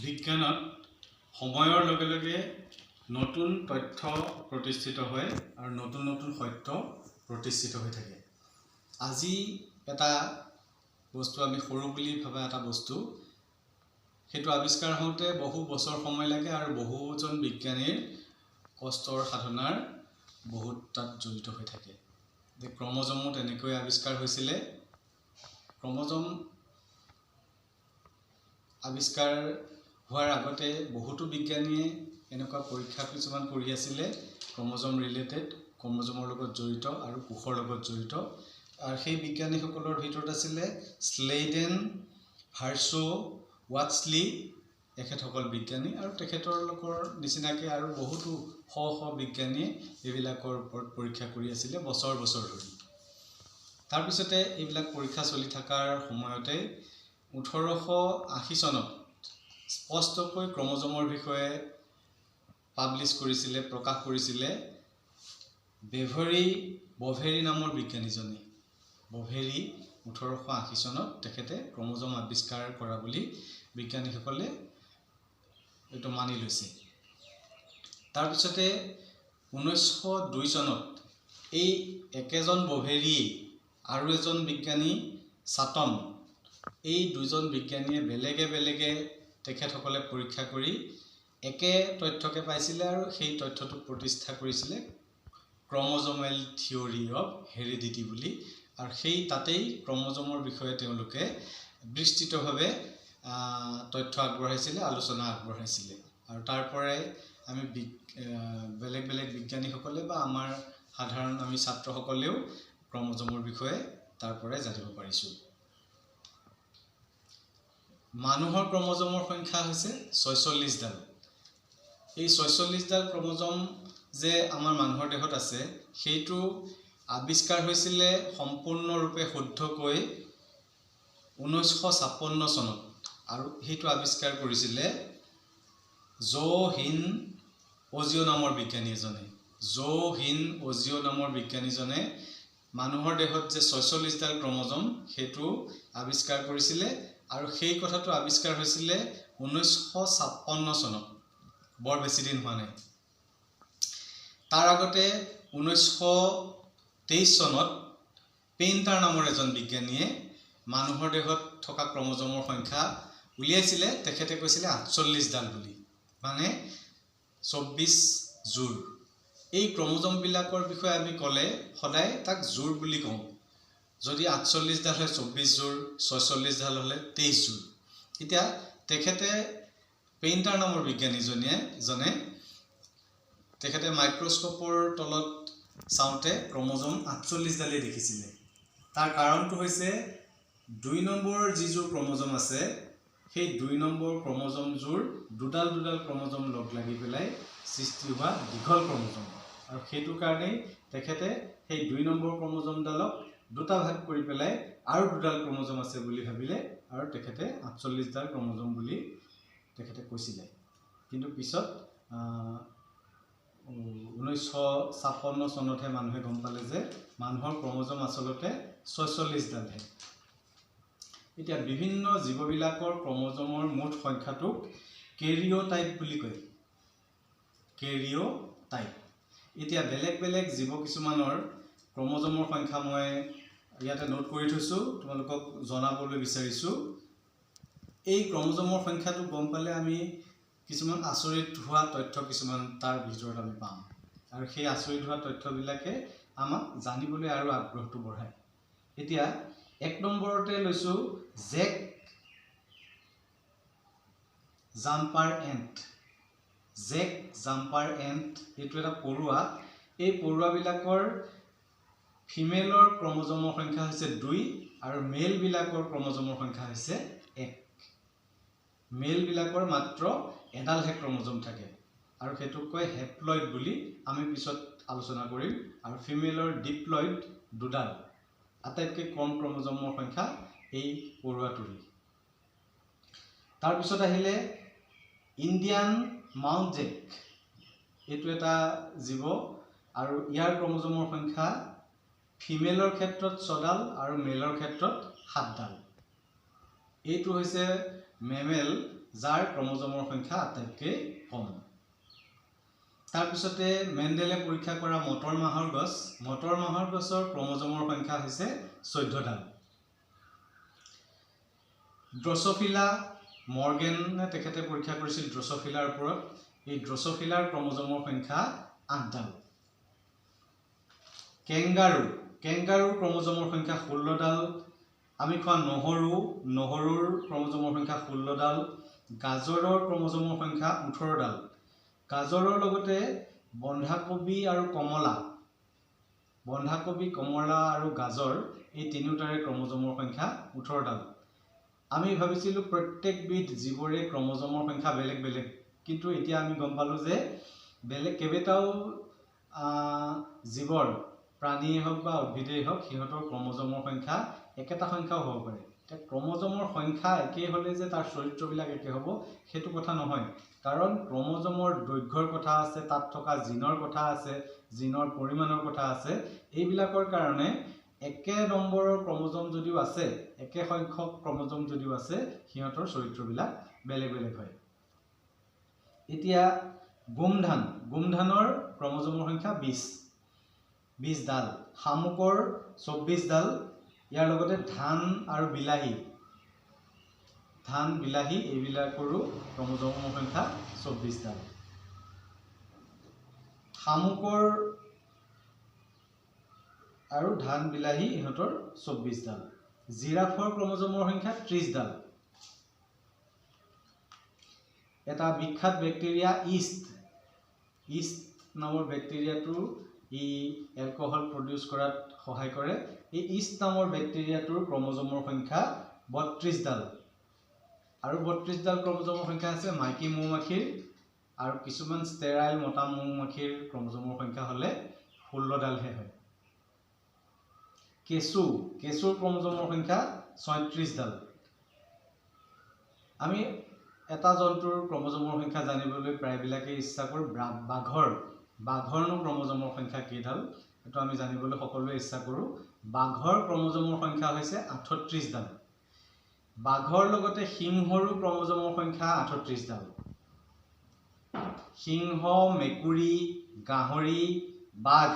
বিজ্ঞানত সময়ৰ লগে লগে নতুন তথ্য প্ৰতিষ্ঠিত হয় আৰু নতুন নতুন সত্য প্ৰতিষ্ঠিত হৈ থাকে। আজি এটা বস্তু আমি সৰু বুলি ভাবা এটা বস্তু সেইটো আৱিষ্কাৰ হওঁতে বহু বছৰ সময় লাগে আৰু বহুজন বিজ্ঞানীৰ কষ্টৰ সাধনাৰ বহুত তাত জড়িত হৈ থাকে। যে ক্ৰমজমো তেনেকৈ আৱিষ্কাৰ হৈছিলে। ক্ৰমজম আৱিষ্কাৰ হোৱাৰ আগতে বহুতো বিজ্ঞানীয়ে এনেকুৱা পৰীক্ষা কিছুমান কৰি আছিলে ক্ৰমজম ৰিলেটেড, ক্ৰমজমৰ লগত জড়িত আৰু কোষৰ লগত জড়িত। আৰু সেই বিজ্ঞানীসকলৰ ভিতৰত আছিলে স্লেইডেন, হাৰ্শ্ব, ৱাটছলি এখেতসকল বিজ্ঞানী আৰু তেখেতলোকৰ নিচিনাকৈ আৰু বহুতো শ বিজ্ঞানীয়ে এইবিলাকৰ ওপৰত পৰীক্ষা কৰি আছিলে বছৰ বছৰ ধৰি। তাৰপিছতে এইবিলাক পৰীক্ষা চলি থকাৰ সময়তে 1880 চনত স্পষ্টকৈ ক্ৰমজমৰ বিষয়ে পাব্লিছ কৰিছিলে, প্ৰকাশ কৰিছিলে বভেৰী নামৰ বিজ্ঞানীজনে। বভেৰী 1880 চনত তেখেতে ক্ৰমজম আৱিষ্কাৰ কৰা বুলি বিজ্ঞানীসকলে এইটো মানি লৈছে। তাৰপিছতে 1902 চনত এই একেজন বভেৰীয়ে আৰু এজন বিজ্ঞানী চাটন, এই দুজন বিজ্ঞানীয়ে বেলেগে বেলেগে তেখেতসকলে পৰীক্ষা কৰি একে তথ্যকে পাইছিলে আৰু সেই তথ্যটো প্ৰতিষ্ঠা কৰিছিলে ক্ৰমজমেল থিয়ৰী অফ হেৰিডিটি বুলি। আৰু সেই তাতেই ক্ৰমজমৰ বিষয়ে তেওঁলোকে বিস্তৃতভাৱে তথ্য আগবঢ়াইছিলে, আলোচনা আগবঢ়াইছিলে। আৰু তাৰ পৰাই আমি বেলেগ বেলেগ বিজ্ঞানীসকলে বা আমাৰ সাধাৰণ আমি ছাত্ৰসকলেও ক্ৰমজমৰ বিষয়ে তাৰ পৰাই জানিব পাৰিছোঁ। মানুহৰ ক্ৰমজমৰ সংখ্যা হৈছে 46ডাল। এই 46ডাল ক্ৰমজম যে আমাৰ মানুহৰ দেহত আছে সেইটো আৱিষ্কাৰ হৈছিলে সম্পূৰ্ণৰূপে শুদ্ধকৈ 1956 চনত। আৰু সেইটো আৱিষ্কাৰ কৰিছিলে জ'হিন অজিঅ' নামৰ বিজ্ঞানী এজনে। জ'হিন অজিঅ' নামৰ বিজ্ঞানীজনে মানুহৰ দেহত যে 46ডাল ক্ৰমজম সেইটো আৱিষ্কাৰ কৰিছিলে আৰু সেই কথাটো আৱিষ্কাৰ হৈছিলে 1956 চনত, বৰ বেছি দিন হোৱা নাই। তাৰ আগতে 1923 চনত পেইণ্টাৰ নামৰ এজন বিজ্ঞানীয়ে মানুহৰ দেহত থকা ক্ৰমজমৰ সংখ্যা উলিয়াইছিলে। তেখেতে কৈছিলে 48ডাল বুলি, মানে 24 জোৰ। এই ক্ৰমজমবিলাকৰ বিষয়ে আমি ক'লে সদায় তাক জোৰ বুলি কওঁ। যদি 48ডাল হয় 24 জোৰ, 46ডাল হ'লে 23 জোৰ। এতিয়া তেখেতে পেইণ্টাৰ নামৰ বিজ্ঞানীজনে তেখেতে মাইক্ৰস্কোপৰ তলত চাওঁতে ক্ৰমজম 48ডালেই দেখিছিলে। তাৰ কাৰণটো হৈছে 2 নম্বৰ যিযোৰ ক্ৰমজম আছে সেই 2 নম্বৰ ক্ৰমজমযোৰ দুডাল ক্ৰমজম লগ লাগি পেলাই সৃষ্টি হোৱা দীঘল ক্ৰমজম। আৰু সেইটো কাৰণেই তেখেতে সেই 2 নম্বৰ ক্ৰমজমডালক দুটা ভাগ কৰি পেলাই আৰু দুডাল ক্ৰমজম আছে বুলি ভাবিলে আৰু তেখেতে 48ডাল ক্ৰমজম বুলি তেখেতে কৈছিলে। কিন্তু পিছত 1956 চনতহে মানুহে গম পালে যে মানুহৰ ক্ৰমজম আচলতে 46ডালহে। এতিয়া বিভিন্ন জীৱবিলাকৰ ক্ৰমজমৰ মুঠ সংখ্যাটোক কেৰিঅ'টাইপ বুলি কয়। কেৰিঅ'টাইপ। এতিয়া বেলেগ বেলেগ জীৱ কিছুমানৰ ক্ৰমজমৰ সংখ্যা মই ইয়াতে নোট কৰি থৈছোঁ, তোমালোকক জনাবলৈ বিচাৰিছোঁ। এই ক্ৰমজমৰ সংখ্যাটো গম পালে আমি কিছুমান আচৰিত হোৱা তথ্য কিছুমান তাৰ ভিতৰত আমি পাম। আৰু সেই আচৰিত হোৱা তথ্যবিলাকে আমাক জানিবলৈ আৰু আগ্ৰহটো বঢ়ায়। এতিয়া 1 নম্বৰতে লৈছোঁ jack jumper ant. Jack jumper ant এইটো এটা পৰুৱা। এই পৰুৱাবিলাকৰ ফিমেলৰ ক্ৰমজমৰ সংখ্যা হৈছে 2 আৰু মেলবিলাকৰ ক্ৰমজমৰ সংখ্যা হৈছে 1। মেলবিলাকৰ মাত্ৰ এডালহে ক্ৰমজম থাকে আৰু সেইটোক কয় হেপ্লইড বুলি আমি পিছত আলোচনা কৰিম। আৰু ফিমেলৰ ডিপ্লইড 2ডাল। আটাইতকৈ কম ক্ৰমজমৰ সংখ্যা এই পৰুৱাটোৰ। তাৰপিছত আহিলে ইণ্ডিয়ান মাউণ্ট জেক। এইটো এটা জীৱ আৰু ইয়াৰ ক্ৰমজমৰ সংখ্যা ফিমেলৰ ক্ষেত্ৰত 6ডাল আৰু মেলৰ ক্ষেত্ৰত 7ডাল। এইটো হৈছে মেমেল যাৰ ক্ৰমোজমৰ সংখ্যা আটাইতকৈ কম। তাৰপিছতে মেণ্ডেলে পৰীক্ষা কৰা মটৰ মাহৰ গছৰ ক্ৰমোজমৰ সংখ্যা হৈছে 14ডাল। ড্ৰছ'ফিলা মৰ্গেনে তেখেতে পৰীক্ষা কৰিছিল ড্ৰছ'ফিলাৰ ওপৰত। এই ড্ৰছ'ফিলাৰ ক্ৰমোজমৰ সংখ্যা 8ডাল। কেংগাৰুৰ ক্ৰমোজমৰ সংখ্যা 16ডাল। আমি খোৱা নহৰুৰ ক্ৰমোজমৰ সংখ্যা 16ডাল। গাজৰৰ ক্ৰমোজমৰ সংখ্যা 18ডাল। গাজৰৰ লগতে বন্ধাকবি আৰু কমলা আৰু গাজৰ এই তিনিওটাৰে ক্ৰমোজমৰ সংখ্যা 18ডাল। আমি ভাবিছিলোঁ প্ৰত্যেকবিধ জীৱৰে ক্ৰমোজমৰ সংখ্যা বেলেগ বেলেগ, কিন্তু এতিয়া আমি গম পালোঁ যে বেলেগ কেইবাটাও জীৱৰ, প্ৰাণীয়ে হওক বা উদ্ভিদেই হওক, সিহঁতৰ ক্ৰমোজমৰ সংখ্যা একেটা সংখ্যাও হ'ব পাৰে। এতিয়া ক্ৰমোজমৰ সংখ্যা একেই হ'লে যে তাৰ চৰিত্ৰবিলাক একে হ'ব সেইটো কথা নহয়, কাৰণ ক্ৰমোজমৰ দৈৰ্ঘ্যৰ কথা আছে, তাত থকা জিনৰ কথা আছে, জিনৰ পৰিমাণৰ কথা আছে। এইবিলাকৰ কাৰণে একে নম্বৰৰ ক্ৰমোজম যদিও আছে, একে সংখ্যক ক্ৰমোজম যদিও আছে, সিহঁতৰ চৰিত্ৰবিলাক বেলেগ বেলেগ হয়। এতিয়া গোমধানৰ ক্ৰমোজমৰ সংখ্যা 20ডাল। শামুকৰ 24ডাল। ইয়াৰ লগতে ধান আৰু বিলাহী এইবিলাকৰো ক্ৰমোজমৰ সংখ্যা 24ডাল। শামুকৰ আৰু ধান বিলাহী ইহঁতৰ 24ডাল। জিৰাফৰ ক্ৰমোজমৰ সংখ্যা 30ডাল। এটা বিখ্যাত বেক্টেৰিয়া ইষ্ট নামৰ বেক্টেৰিয়াটো ই এলকহল প্ৰডিউচ কৰাত সহায় কৰে। এই ইষ্ট নামৰ বেক্টেৰিয়াটোৰ ক্ৰমোজমৰ সংখ্যা 32ডাল। আৰু 32ডাল ক্ৰমোজমৰ সংখ্যা আছে মাইকী মৌমাখিৰ, আৰু কিছুমান ষ্টেৰাইল মতা মৌমাখিৰ ক্ৰমোজমৰ সংখ্যা হ'লে 16ডালহে হয়। কেঁচুৰ ক্ৰমোজমৰ সংখ্যা 36ডাল। আমি এটা জন্তুৰ ক্ৰমোজমৰ সংখ্যা জানিবলৈ প্ৰায়বিলাকে ইচ্ছা কৰোঁ। বাঘৰনো ক্ৰমোজমৰ সংখ্যা কেইডাল এইটো আমি জানিবলৈ সকলোৱে ইচ্ছা কৰোঁ। বাঘৰ ক্ৰমোজমৰ সংখ্যা হৈছে 38ডাল। বাঘৰ লগতে সিংহৰো ক্ৰমোজমৰ সংখ্যা 38ডাল। সিংহ, মেকুৰী, গাহৰি, বাঘ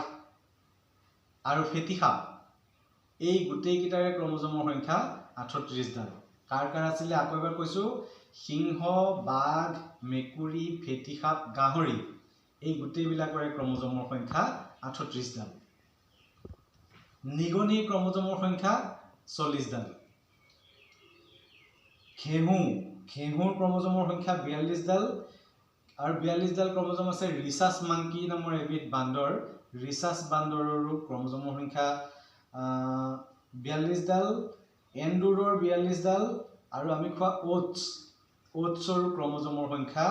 আৰু ফেটিসাপ এই গোটেইকেইটাৰে ক্ৰমোজমৰ সংখ্যা 38ডাল। কাৰ আছিলে আকৌ এবাৰ কৈছোঁ, সিংহ, বাঘ, মেকুৰী, ফেটিসাপ, গাহৰি এই গোটেইবিলাকৰে ক্ৰমোজমৰ সংখ্যা 38ডাল। নিগনিৰ ক্ৰমোজমৰ সংখ্যা 40ডাল। ঘেঁহুৰ ক্ৰমোজমৰ সংখ্যা 42ডাল। আৰু 42ডাল ক্ৰমোজম আছে ৰিচাছ মাংকি নামৰ এবিধ বান্দৰ। ৰিচাছ বান্দৰৰো ক্ৰমোজমৰ সংখ্যা 42ডাল। এন্দুৰৰ 42ডাল। আৰু আমি খোৱা অ'টছৰো ক্ৰমোজমৰ সংখ্যা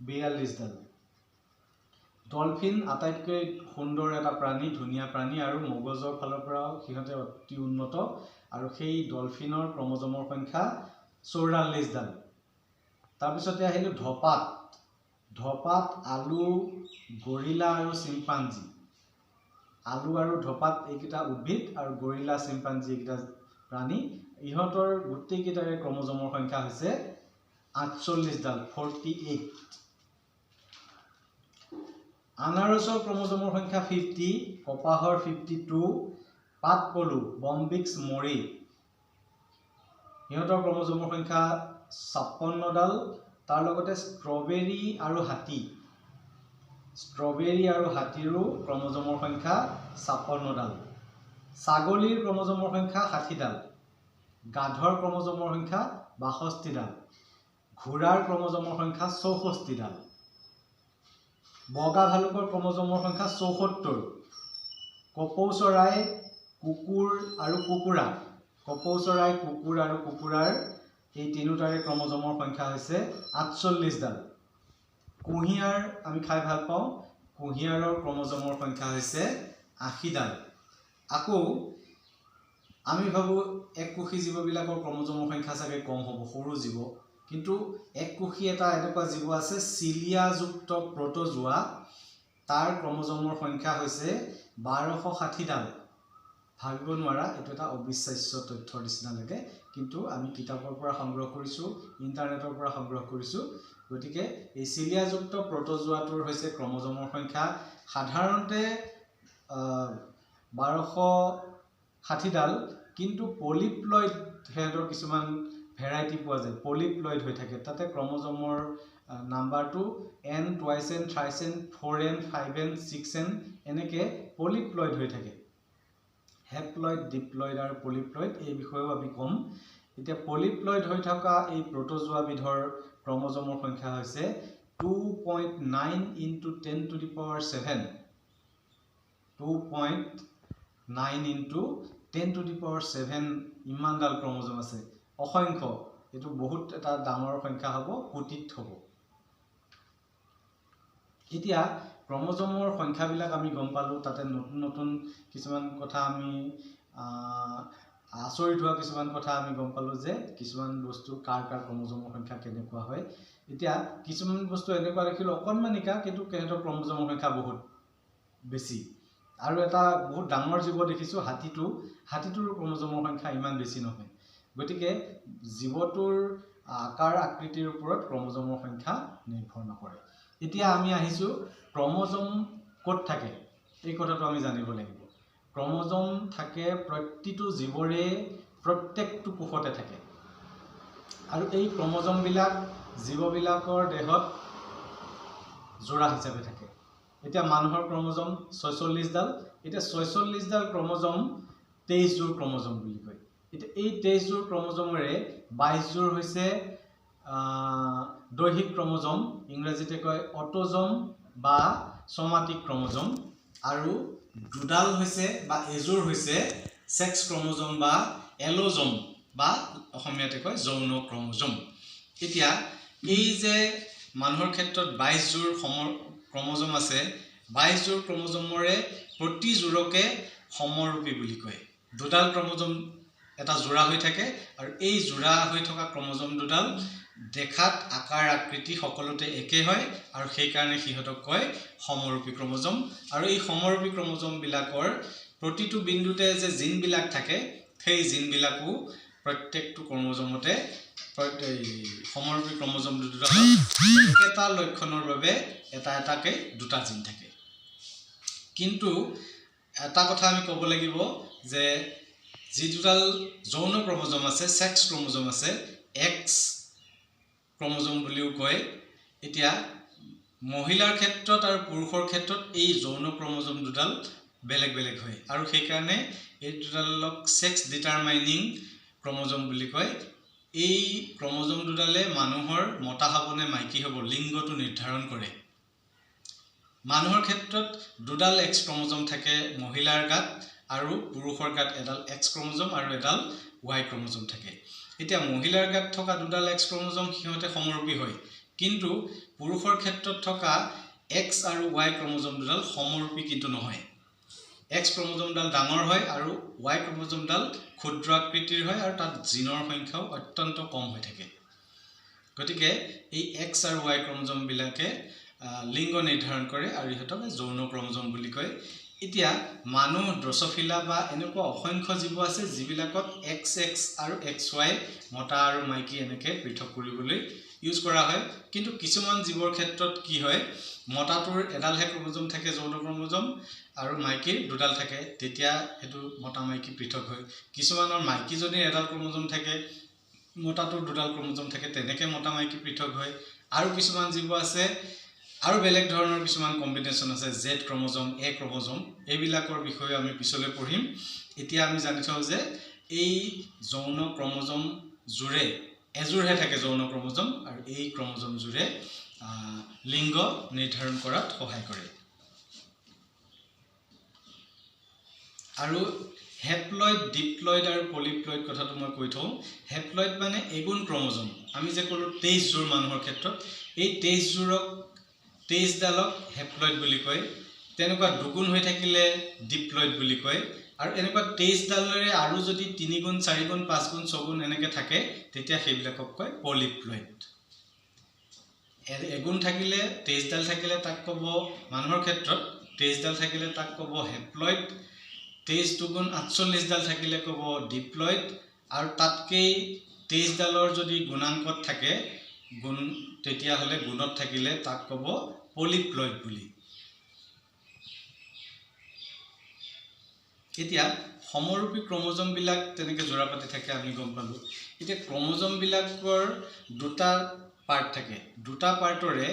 42ডাল। ডলফিন আটাইতকৈ সুন্দৰ এটা প্ৰাণী, ধুনীয়া প্ৰাণী, আৰু মগজৰ ফালৰ পৰাও সিহঁতে অতি উন্নত, আৰু সেই ডলফিনৰ ক্ৰমোজমৰ সংখ্যা 44ডাল। তাৰপিছতে আহিলোঁ ধপাত, আলু, গৰিলা আৰু চিম্পাঞ্জী। আলু আৰু ধপাত এইকেইটা উদ্ভিদ, আৰু গৰিলা, চিম্পাঞ্জী এইকেইটা প্ৰাণী। ইহঁতৰ গোটেইকেইটাৰে ক্ৰমোজমৰ সংখ্যা হৈছে 48ডাল, 48। আনাৰসৰ ক্ৰমোজমৰ সংখ্যা 50, কপাহৰ 52, পাতপলু বম্বিক্স মৰি ইহঁতৰ ক্ৰমোজমৰ সংখ্যা 56ডাল। তাৰ লগতে ষ্ট্ৰবেৰী আৰু হাতীৰো ক্ৰমোজমৰ সংখ্যা 56ডাল। ছাগলীৰ ক্ৰমোজমৰ সংখ্যা 60ডাল। গাধৰ ক্ৰমোজমৰ সংখ্যা 62ডাল। ঘোঁৰাৰ ক্ৰমোজমৰ সংখ্যা 64ডাল। বগা ভালুকৰ ক্ৰমোজমৰ সংখ্যা 74। কপৌ চৰাই, কুকুৰ আৰু কুকুৰাৰ এই তিনিওটাৰে ক্ৰমোজমৰ সংখ্যা হৈছে 48ডাল। কুঁহিয়াৰ আমি খাই ভাল পাওঁ, কুঁহিয়াৰৰ ক্ৰমোজমৰ সংখ্যা হৈছে 80ডাল। আকৌ আমি ভাবোঁ এককোষী জীৱবিলাকৰ ক্ৰমোজমৰ সংখ্যা চাগে কম হ'ব, সৰু জীৱ, কিন্তু এককোষী এটা এনেকুৱা জীৱ আছে চিলিয়াযুক্ত প্ৰ'টজোৱা, তাৰ ক্ৰমোজমৰ সংখ্যা হৈছে 1260ডাল। ভাবিব নোৱাৰা এটো এটা অবিশ্বাস্য তথ্যৰ নিচিনা লাগে কিন্তু আমি কিতাপৰ পৰা সংগ্ৰহ কৰিছো ইন্টাৰনেটৰ পৰা সংগ্ৰহ কৰিছো গতিকে এই চিলিয়াযুক্ত প্ৰটোজোৱাটোৰ হৈছে ক্ৰমোজমৰ সংখ্যা সাধাৰণতে 1260 ডাল কিন্তু পলিপ্লয়েড হেডৰ কিছুমান ভেৰাইটি পোৱা যায় পলিপ্লয়েড হৈ থাকে তাতে ক্ৰমোজমৰ নাম্বাৰটো n twice n thrice n 4n 5n 6n এনেকে পলিপ্লয়েড হৈ থাকে হেপ্লয়েড ডিপ্লয়েড আৰু পলিপ্লয়েড এই বিষয়েও আমি কম এতিয়া পলিপ্লয়েড হৈ থকা এই প্ৰটোজোৱা বিধৰ ক্ৰমোজমৰ সংখ্যা হৈছে 2.9 into 10 to the power 7 2.9 into 10 to the power 7 ইমান ডাল ক্ৰমোজম আছে অসংখ্য এটো বহুত এটা ডাঙৰ সংখ্যা হ'ব কোটিত হ'ব এতিয়া ক্ৰমোজমৰ সংখ্যাবিলাক আমি গম পালো তাতে নতুন নতুন কিছুমান কথা আমি আচৰিত হোৱা কিছুমান কথা আমি গম পালো যে কিছুমান বস্তু কাৰ ক্ৰমোজমৰ সংখ্যা কেনেকুৱা হয় এতিয়া কিছুমান বস্তু এনেকুৱা দেখিলো অকনমানিকা কিন্তু কেনেটো ক্ৰমোজমৰ সংখ্যা বহুত বেছি আৰু এটা বহুত ডাঙৰ জীৱ দেখিছো হাতীটোৰ ক্ৰমোজমৰ সংখ্যা ইমান বেছি নহয় গতিকে জীৱটোৰ আকাৰ আকৃতিৰ ওপৰত ক্ৰমোজমৰ সংখ্যা নিৰ্ভৰ নকৰে এতিয়া আমি আহিছো ক্ৰমোজম ক'ত থাকে এই কথাটো আমি জানিব লাগিব ক্ৰমোজম থাকে প্ৰতিটো জীৱৰে প্ৰত্যেকটো কোষতে থাকে আৰু এই ক্ৰমোজম বিলাক জীৱবিলাকৰ দেহত জোৰা হিচাপে থাকে এতিয়া মানুহৰ ক্ৰমোজম 46 ডাল এতিয়া 46 ডাল ক্ৰমোজম 23 জোৰ ক্ৰমোজম বুলি কয় এতিয়া এই 23 জোৰ ক্ৰমোজমৰে 22 জোৰ হৈছে দৈহিক ক্ৰমোজম ইংৰাজীতে কয় অটোজম বা সোমাটিক ক্ৰমোজম আৰু দুডাল হৈছে বা এজোৰ হৈছে সেক্স ক্ৰমোজম বা এলোজম বা অসমীয়াতে কয় যৌন ক্ৰমোজম এতিয়া এই যে মানুহৰ ক্ষেত্ৰত 22 জোৰ ক্ৰমোজম আছে 22 জোৰ ক্ৰমোজমৰে প্ৰতি জোৰকে সমৰূপী বুলি কয় দুডাল ক্ৰমোজম এটা জোৰা হৈ থাকে আৰু এই জোৰা হৈ থকা ক্ৰমোজম দুডাল দেখাত আকাৰ আকৃতি সকলোতে একে হয় আৰু সেই কাৰণে সিহঁতক কয় সমৰূপী ক্ৰমোজম আৰু এই সমৰূপী ক্ৰমোজম বিলাকৰ প্ৰতিটো বিন্দুতে যে জিন বিলাক থাকে সেই জিন বিলাকো প্ৰত্যেকটো ক্ৰমোজমতে সমৰূপী ক্ৰমোজম দুডাল একেটা লক্ষণৰ বাবে এটাকে দুটা জিন থাকে কিন্তু এটা কথা আমি ক'ব লাগিব যে যি দুডাল যৌন ক্ৰমোজম আছে সেক্স ক্ৰমোজম আছে এক্স ক্ৰমোজম বুলিও কয় এতিয়া মহিলাৰ ক্ষেত্ৰত আৰু পুৰুষৰ ক্ষেত্ৰত এই যৌন ক্ৰমোজম দুডাল বেলেগ বেলেগ হয় আৰু সেই কাৰণে এই দুডালক সেক্স ডিটাৰমাইনিং ক্ৰমোজম বুলি কয় এই ক্ৰমোজম দুডালে মানুহৰ মতা হ'ব নে মাইকী হ'ব লিংগটো নিৰ্ধাৰণ কৰে মানুহৰ ক্ষেত্ৰত দুডাল এক্স ক্ৰমোজম থাকে মহিলাৰ গাত আৰু পুৰুষৰ গাত এডাল এক্স ক্ৰমোজম আৰু এডাল ওয়াই ক্ৰমোজম থাকে এতিয়া মহিলাৰ গাত থকা দুডাল এক্স ক্ৰমোজম সিহঁতে সমৰূপী হয় কিন্তু পুৰুষৰ ক্ষেত্ৰত থকা এক্স আৰু ওয়াই ক্ৰমোজম দুডাল সমৰূপী কিন্তু নহয় এক্স ক্ৰমোজমডাল ডাঙৰ হয় আৰু ওয়াই ক্ৰমোজমডাল ক্ষুদ্ৰ আকৃতিৰ হয় আৰু তাত জিনৰ সংখ্যাও অত্যন্ত কম হৈ থাকে গতিকে এই এক্স আৰু ওয়াই ক্ৰমোজম বিলাকে লিংগ নিৰ্ধাৰণ কৰে আৰু ইহঁতক যৌন ক্ৰমোজম বুলি কয় এতিয়া মানুহ ড্ৰসোফিলা বা এনেকুৱা অসংখ্য জীৱ আছে যিবিলাকত XX আৰু XY মতা আৰু মাইকী এনেকে পৃথক কৰিবলৈ ইউজ কৰা হয় কিন্তু কিছুমান জীৱৰ ক্ষেত্ৰত কি হয় মতাটোৰ এডালহে ক্ৰমোজম থাকে যৌন ক্ৰমোজম আৰু মাইকীৰ দুডাল থাকে তেতিয়া এটো মতা মাইকী পৃথক হয় কিছুমানৰ মাইকীজনীৰ এডাল ক্ৰমোজম থাকে মতাটোৰ দুডাল ক্ৰমোজম থাকে তেনেকে মতা মাইকী পৃথক হয় আৰু কিছুমান জীৱ আছে আৰু বেলেগ ধৰণৰ কিছুমান কম্বিনেশন আছে Z ক্ৰমোজম A ক্ৰমোজম এইবিলাকৰ বিষয়ে আমি পিছলৈ পঢ়িম এতিয়া আমি জানিছো যে এই যৌন ক্ৰমোজম জুৰে এজুৰহে থাকে যৌন ক্ৰমোজম আৰু এই ক্ৰমোজম জুৰে লিংগ নিৰ্ধাৰণ কৰাত সহায় কৰে আৰু হেপ্লয়েড ডিপ্লয়েড আৰু পলিপ্লয়েড কথাটো মই কৈ থওঁ হেপ্লয়েড মানে এগুণ ক্ৰমোজম আমি যে কলো 23 জোৰ মানুহৰ ক্ষেত্ৰত এই 23 জোৰক 23 ডালক হেপ্লয়েড বুলি কয় তেনেকুৱা দুগুণ হৈ থাকিলে ডিপ্লয়েড বুলি কয় আৰু এনেকুৱা 23 ডালৰে আৰু যদি 3 গুণ 4 গুণ 5 গুণ 6 গুণ এনেকে থাকে তেতিয়া সেইবিলাকক কয় পলিপ্লয়েড এগুণ থাকিলে 23 ডাল থাকিলে তাক ক'ব মানুহৰ ক্ষেত্ৰত 23 ডাল থাকিলে তাক ক'ব হেপ্লয়েড 23 দুগুণ 48 ডাল থাকিলে ক'ব ডিপ্লয়েড আৰু তাতকৈ 23 ডালৰ যদি গুণাংকত থাকে গুণ তেতিয়াহ'লে গুণত থাকিলে তাক ক'ব পলিপ্লয়েড বুলি। এতিয়া সমৰূপী ক্ৰমোজমবিলাক তেনেকৈ জোৰাপাতি থাকে আমি গম পালোঁ। এতিয়া ক্ৰমোজমবিলাকৰ দুটা পাৰ্ট থাকে, দুটা পাৰ্টৰে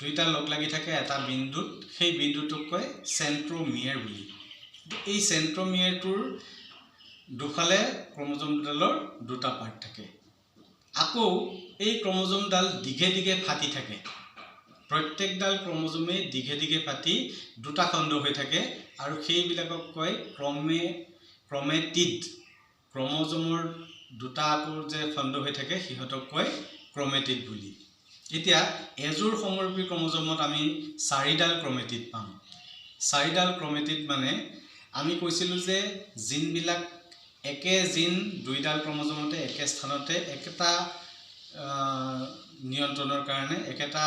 দুইটা লগ লাগি থাকে এটা বিন্দুত, সেই বিন্দুটোক কয় চেন্ট্ৰমিয়াৰ বুলি। এই চেন্ট্ৰমিয়াৰটোৰ দুফালে ক্ৰমোজমডালৰ দুটা পাৰ্ট থাকে। আকৌ এই ক্ৰমোজমডাল দীঘে দীঘে ফাটি থাকে, প্ৰত্যেকডাল ক্ৰমোজমেই দীঘে দীঘে ফাটি দুটা খণ্ড হৈ থাকে আৰু সেইবিলাকক কয় ক্ৰমেটিড। ক্ৰমোজমৰ দুটা আকৌ যে খণ্ড হৈ থাকে সিহঁতক কয় ক্ৰমেটিড বুলি। এতিয়া এযোৰ সমৰূপী ক্ৰমোজমত আমি 4ডাল ক্ৰমেটিড পাম। 4ডাল ক্ৰমেটিড মানে আমি কৈছিলোঁ যে জিনবিলাক একে জিন দুইডাল ক্ৰমোজমতে একে স্থানতে একেটা নিয়ন্ত্ৰণৰ কাৰণে একেটা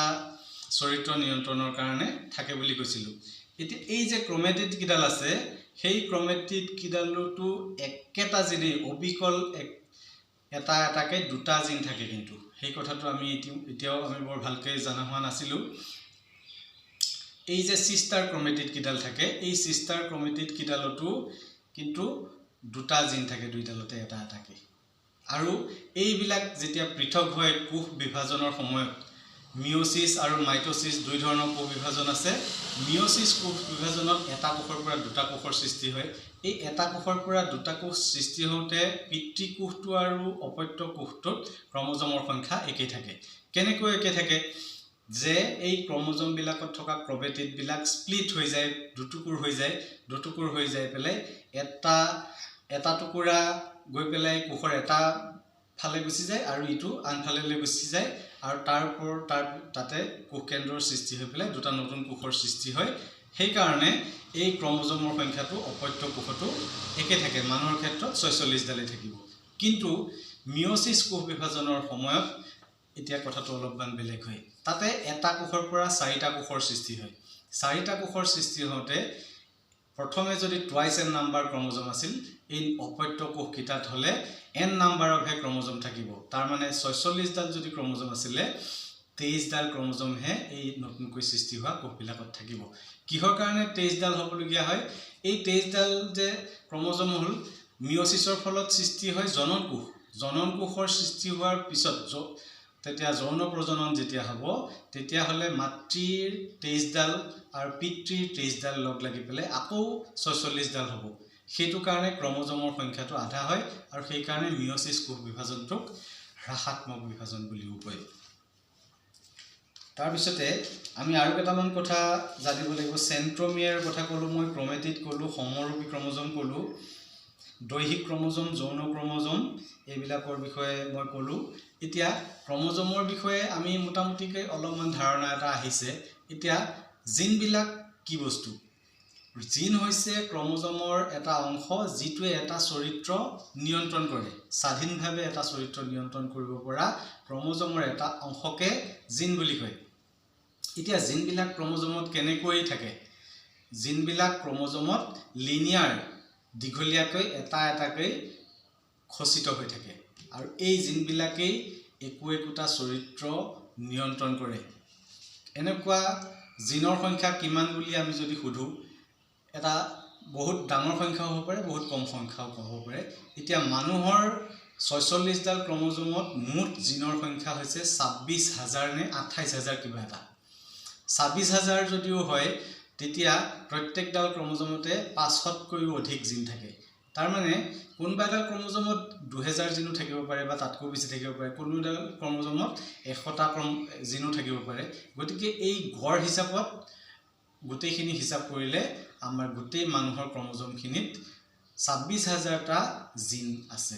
চৰিত্ৰ নিয়ন্ত্ৰণৰ কাৰণে থাকে বুলি কৈছিলোঁ। এতিয়া এই যে ক্ৰমেটিড কিডাল আছে সেই ক্ৰমেটিড কিডালতো একেটা জিনেই অবিকল এটা এটাকৈ দুটা জিন থাকে, কিন্তু সেই কথাটো আমি এতিয়াও আমি বৰ ভালকৈ জনা হোৱা নাছিলোঁ। এই যে সিষ্টাৰ ক্ৰমেটিড কিডাল থাকে এই সিষ্টাৰ ক্ৰমেটিড কিডালতো কিন্তু দুটা জিন থাকে দুইডালতে এটা এটাকৈ। আৰু এইবিলাক যেতিয়া পৃথক হয় কোষ বিভাজনৰ সময়ত মিঅ'চিছ আৰু মাইট'চিছ দুই ধৰণৰ কোষ বিভাজন আছে। মিঅ'চিছ কোষ বিভাজনত এটা কোষৰ পৰা দুটা কোষৰ সৃষ্টি হয়। এই এটা কোষৰ পৰা দুটা কোষ সৃষ্টি হওঁতে পিতৃকোষটো আৰু অপত্য কোষটোত ক্ৰমোজমৰ সংখ্যা একেই থাকে। কেনেকৈ একে থাকে? যে এই ক্ৰমোজমবিলাকত থকা ক্ৰমেটিডবিলাক স্প্লিট হৈ যায়, দুটুকুৰ হৈ যায় পেলাই এটা টুকুৰা গৈ পেলাই কোষৰ এটা ফালে গুচি যায় আৰু ইটো আনফালেলৈ গুচি যায় আৰু তাতে কোষ কেন্দ্ৰৰ সৃষ্টি হৈ পেলাই দুটা নতুন কোষৰ সৃষ্টি হয়। সেইকাৰণে এই ক্ৰমোজমৰ সংখ্যাটো অপত্য কোষতো একে থাকে। মানুহৰ ক্ষেত্ৰত 46ডালেই থাকিব, কিন্তু মিঅ'চিছ কোষ বিভাজনৰ সময়ত এতিয়া কথাটো অলপমান বেলেগ হয়। তাতে এটা কোষৰ পৰা 4টা কোষৰ সৃষ্টি হয়। 4টা কোষৰ সৃষ্টি হওঁতে প্ৰথমে যদি টুৱাইচ এন নাম্বাৰ ক্ৰমোজম আছিল, এই অপত্য কোষকেইটাত হ'লে এন নাম্বাৰৰহে ক্ৰমোজম থাকিব। তাৰমানে 46ডাল যদি ক্ৰমোজম আছিলে 23ডাল ক্ৰমোজমহে এই নতুনকৈ সৃষ্টি হোৱা কোষবিলাকত থাকিব। কিহৰ কাৰণে 23ডাল হ'বলগীয়া হয়? এই 23ডাল যে ক্ৰমোজম হ'ল মিঅ'চিছৰ ফলত সৃষ্টি হয় জনন কোষ। জনন কোষৰ সৃষ্টি হোৱাৰ পিছত তেতিয়া যৌন প্ৰজনন যেতিয়া হ'ব তেতিয়াহ'লে মাতৃৰ 23ডাল আৰু পিতৃৰ 23ডাল লগ লাগি পেলাই আকৌ 46ডাল হ'ব। সেইটো কাৰণে ক্ৰমোজমৰ সংখ্যাটো আধা হয় আৰু সেইকাৰণে মিঅ'চিছ কোষ বিভাজনটোক হ্ৰাসাত্মক বিভাজন বুলিও কয়। তাৰপিছতে আমি আৰু কেইটামান কথা জানিব লাগিব। চেন্ট্ৰমিয়াৰ কথা ক'লোঁ মই, ক্ৰমেটিড ক'লোঁ, সমৰূপী ক্ৰমোজম ক'লোঁ, দৈহিক ক্ৰমোজম, যৌন ক্ৰমোজম এইবিলাকৰ বিষয়ে মই ক'লোঁ। এতিয়া ক্ৰমোজমৰ বিষয়ে আমি মোটামুটিকৈ অলপমান ধাৰণা এটা আহিছে। এতিয়া জিনবিলাক কি বস্তু? জিন হৈছে ক্ৰমোজমৰ এটা অংশ যিটোৱে এটা চৰিত্ৰ নিয়ন্ত্ৰণ কৰে। স্বাধীনভাৱে এটা চৰিত্ৰ নিয়ন্ত্ৰণ কৰিব পৰা ক্ৰমোজমৰ এটা অংশকে জিন বুলি কয়। এতিয়া জিনবিলাক ক্ৰমোজমত কেনেকৈ থাকে? জিনবিলাক ক্ৰমোজমত লিনিয়াৰ দীঘলীয়াকৈ এটা এটাকৈ খচিত হৈ থাকে আৰু এই জিনবিলাকেই একোটা চৰিত্ৰ নিয়ন্ত্ৰণ কৰে। এনেকুৱা জিনৰ সংখ্যা কিমান বুলি আমি যদি সোধোঁ, এটা বহুত ডাঙৰ সংখ্যাও হ'ব পাৰে, বহুত কম সংখ্যাও হ'ব পাৰে। এতিয়া মানুহৰ 46ডাল ক্ৰমোজমত মুঠ জিনৰ সংখ্যা হৈছে 26,000 নে 28,000 কিবা এটা। 26,000 যদিও হয় তেতিয়া প্ৰত্যেকডাল ক্ৰমোজমতে 500তকৈও অধিক জিন থাকে। তাৰমানে কোনোবা এডাল ক্ৰমোজমত 2000 জিনো থাকিব পাৰে বা তাতকৈ বেছি থাকিব পাৰে, কোনোবা এডাল ক্ৰমোজমত 100টা জিনো থাকিব পাৰে। গতিকে এই গড় হিচাপত গোটেইখিনি হিচাপ কৰিলে আমাৰ গোটেই মানুহৰ ক্ৰমোজমখিনিত 26,000টা জিন আছে।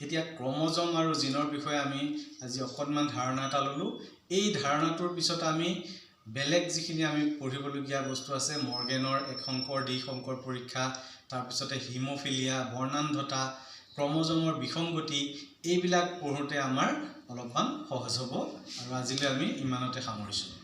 এতিয়া ক্ৰমোজম আৰু জিনৰ বিষয়ে আমি আজি অকণমান ধাৰণা এটা ল'লোঁ। এই ধাৰণাটোৰ পিছত আমি বেলেগ যিখিনি আমি পঢ়িবলগীয়া বস্তু আছে, মৰ্গেনৰ এক শংকৰ দ্বিশংকৰ পৰীক্ষা, তাৰপিছতে হিমোফিলিয়া, বৰ্ণান্ধতা, ক্ৰমোজমৰ বিসংগতি, এইবিলাক পঢ়োঁতে আমাৰ অলপমান সহজ হ'ব। আৰু আজিলৈ আমি ইমানতে সামৰিছোঁ।